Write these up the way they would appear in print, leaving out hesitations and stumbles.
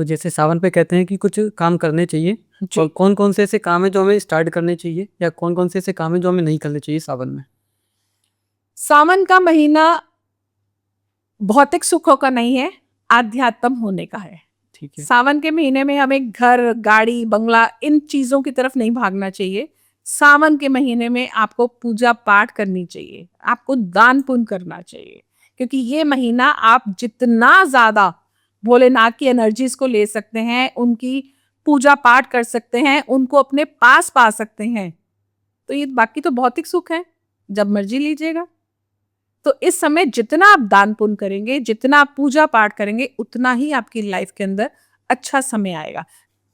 तो जैसे सावन पे कहते हैं कि कुछ काम करने चाहिए, जी। और कौन कौन से ऐसे काम है जो हमें स्टार्ट करने चाहिए, या कौन कौन से ऐसे काम है जो हमें नहीं करने चाहिए सावन में? सावन का महीना भौतिक सुखों का नहीं है, आध्यात्म होने का है। ठीक है। सावन के महीने में हमें घर, गाड़ी, बंगला इन चीजों की तरफ नहीं भागना चाहिए। सावन के महीने में आपको पूजा पाठ करनी चाहिए, आपको दान पुण्य करना चाहिए, क्योंकि ये महीना आप जितना ज्यादा भोलेनाथ की एनर्जीज को ले सकते हैं, उनकी पूजा पाठ कर सकते हैं, उनको अपने पास पा सकते हैं। तो ये बाकी तो भौतिक सुख है, जब मर्जी लीजिएगा। तो इस समय जितना आप दान पुण्य करेंगे, जितना आप पूजा पाठ करेंगे, उतना ही आपकी लाइफ के अंदर अच्छा समय आएगा।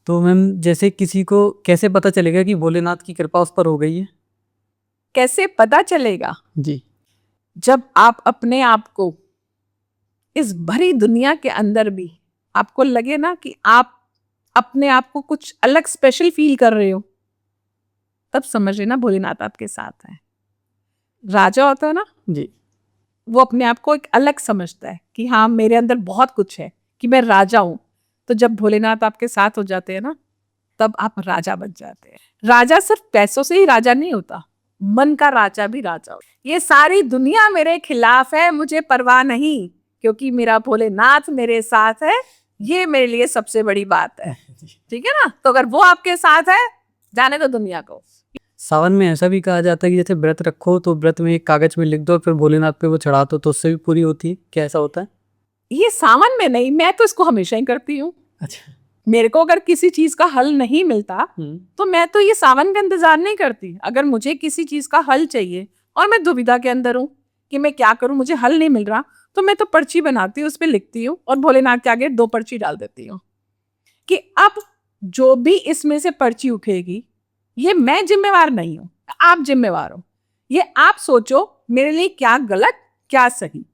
तो मैम जैसे किसी को कैसे पता चलेगा कि भोलेनाथ की कृपा उस पर हो गई है? कैसे पता चलेगा? जी। जब आप अपने आप को इस भरी दुनिया के अंदर भी आपको लगे ना कि आप अपने आप को कुछ अलग स्पेशल फील कर रहे हो, तब समझ लेना भोलेनाथ आपके साथ है। राजा होता है ना जी। वो अपने आप को एक अलग समझता है कि हाँ मेरे अंदर बहुत कुछ है, कि मैं राजा हूं। तो जब भोलेनाथ आपके साथ हो जाते हैं ना, तब आप राजा बन जाते हैं। राजा सिर्फ पैसों से ही राजा नहीं होता, मन का राजा भी राजा होता। ये सारी दुनिया मेरे खिलाफ है, मुझे परवाह नहीं, क्योंकि मेरा भोलेनाथ मेरे साथ है। ये मेरे लिए सबसे बड़ी बात है। ठीक है ना? तो अगर वो आपके साथ है, जाने दो दुनिया को। सावन में ऐसा भी कहा जाता है कि जैसे व्रत रखो तो व्रत में एक कागज में लिख दो, फिर भोलेनाथ पे वो चढ़ा दो, तो उससे भी पूरी होती है। क्या ऐसा होता है? ये सावन में नहीं, मैं तो इसको हमेशा ही करती हूँ। अच्छा। मेरे को अगर किसी चीज का हल नहीं मिलता तो मैं तो ये सावन का इंतजार नहीं करती। अगर मुझे किसी चीज का हल चाहिए और मैं दुविधा के अंदर हूँ कि मैं क्या करूं, मुझे हल नहीं मिल रहा, तो मैं तो पर्ची बनाती हूँ, उस पर लिखती हूँ और भोलेनाथ के आगे 2 पर्ची डाल देती हूँ कि अब जो भी इसमें से पर्ची उठेगी, ये मैं जिम्मेवार नहीं हूं, आप जिम्मेवार हो। ये आप सोचो मेरे लिए क्या गलत क्या सही।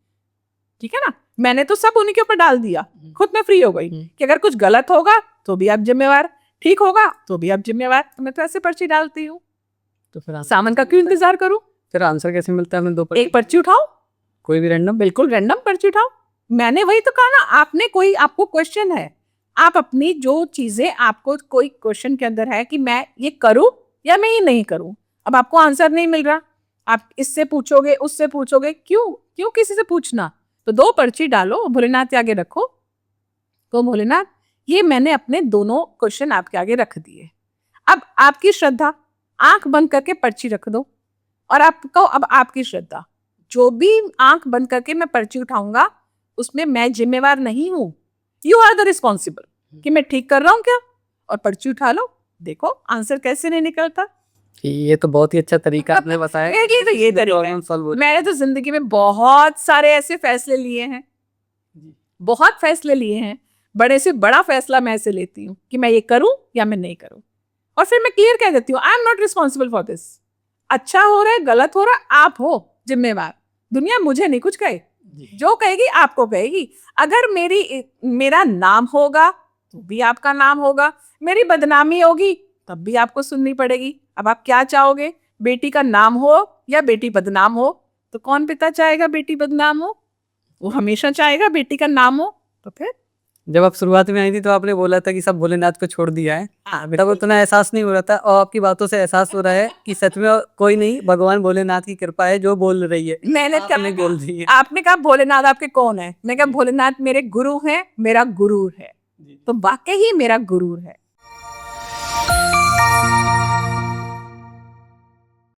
ठीक है ना? मैंने तो सब उन्हीं के ऊपर डाल दिया, खुद में फ्री हो गई कि अगर कुछ गलत होगा तो भी आप जिम्मेवार, ठीक होगा तो भी आप जिम्मेवार। तो मैं तो ऐसे पर्ची डालती हूँ। तो फिर सावन का क्यों इंतजार करूं? फिर आंसर कैसे मिलता है हमें? 2 पर्ची? एक पर्ची उठाओ, कोई भी रैंडम? बिल्कुल रैंडम पर्ची उठाओ। मैंने वही तो कहा ना, आपने कोई आपको क्वेश्चन है, आप अपनी जो चीजें आपको कोई क्वेश्चन के अंदर है कि मैं ये करूं या मैं ये नहीं करूं, अब आपको आंसर नहीं मिल रहा, आप इससे पूछोगे उससे पूछोगे, क्यों किसी से पूछना? तो 2 पर्ची डालो, भोलेनाथ के आगे रखो। तो भोलेनाथ ये मैंने अपने दोनों क्वेश्चन आपके आगे रख दिए। अब आपकी श्रद्धा, आंख बंद करके पर्ची रख दो और आपको अब आपकी श्रद्धा, जो भी आंख बंद करके मैं पर्ची उठाऊंगा उसमें मैं जिम्मेवार नहीं हूं। यू आर द रिस्पॉन्सिबल कि मैं ठीक कर रहा हूं क्या। और पर्ची उठा लो, देखो आंसर कैसे नहीं निकलता। ये तो बहुत ही अच्छा तरीका आपने बताया। ये तरीका है। मैंने तो जिंदगी में बहुत सारे ऐसे फैसले लिए हैं, बहुत फैसले लिए हैं। बड़े से बड़ा फैसला मैं ऐसे लेती हूँ कि मैं ये करूं या मैं नहीं करूं, और फिर मैं क्लियर कह देती हूँ I am not responsible for this. अच्छा हो रहा है गलत हो रहा है, आप हो जिम्मेवार। दुनिया मुझे नहीं कुछ कहे, जो कहेगी आपको कहेगी। अगर मेरा नाम होगा तो भी आपका नाम होगा, मेरी बदनामी होगी तब भी आपको सुननी पड़ेगी। अब आप क्या चाहोगे, बेटी का नाम हो या बेटी बदनाम हो? तो कौन पिता चाहेगा बेटी बदनाम हो? वो हमेशा चाहेगा बेटी का नाम हो। तो फिर जब आप शुरुआत में आई थी तो आपने बोला था कि सब भोलेनाथ को छोड़ दिया है, तब उतना एहसास नहीं हो रहा था, और आपकी बातों से एहसास हो रहा है कि सच में कोई नहीं, भगवान भोलेनाथ की कृपा है जो बोल रही है। मैंने आपने बोल दी है। आपने कहा भोलेनाथ आपके कौन है, मैं कहा भोलेनाथ मेरे गुरु हैं, मेरा गुरु है। तो वाकई ही मेरा गुरु है।